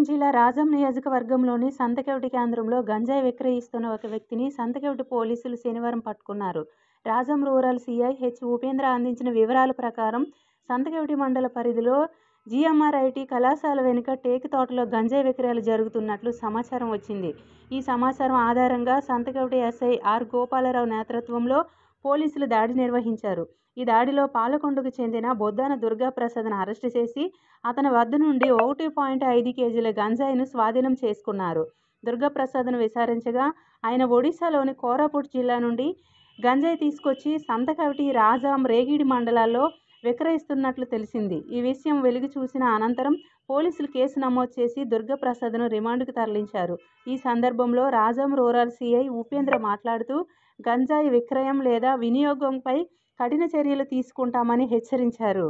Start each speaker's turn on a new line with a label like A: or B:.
A: జిల్లా రాజం నియోజకవర్గంలోని సంతకెవటి కేంద్రంలో గంజాయి విక్రయిస్తున్న ఒక వ్యక్తిని సంతకెవటి పోలీసులు శనివారం పట్టుకున్నారు. Rajam rural CI H. Upendra అందించిన వివరాల ప్రకారం సంతకెవటి మండల పరిధిలో జీఎంఆర్ఐటీ కళాశాల వెనుక టేకు తోటలో గంజాయి విక్రయాలు జరుగుతున్నట్లు సమాచారం వచ్చింది. ఈ సమాచారం ఆధారంగా సంతకెవటి ఎస్ఐ ఆర్. గోపాలరావు నేతృత్వంలో పోలీసులు దాడి నిర్వహించారు. ఈ దాడిలో పాలకొండకు చెందిన బొద్దాన దుర్గాప్రసాద్ను అరెస్టు చేసి అతని వద్ద నుండి 1.5 కేజీల గంజాయిను స్వాధీనం చేసుకున్నారు. దుర్గాప్రసాద్ను విచారించగా ఆయన ఒడిశాలోని కోరాపుట్ జిల్లా నుండి గంజాయి తీసుకొచ్చి సంతకెవటి, రాజాం, రేగిడి మండలాల్లో విక్రయిస్తున్నట్లు తెలిసింది. ఈ విషయం వెలుగు చూసిన అనంతరం పోలీసులు కేసు నమోదు చేసి దుర్గాప్రసాద్ను రిమాండ్కు తరలించారు. ఈ సందర్భంలో రాజాం రూరల్ సీఐ ఉపేంద్ర మాట్లాడుతూ గంజాయి విక్రయం లేదా వినియోగంపై కఠిన చర్యలు తీసుకుంటామని హెచ్చరించారు.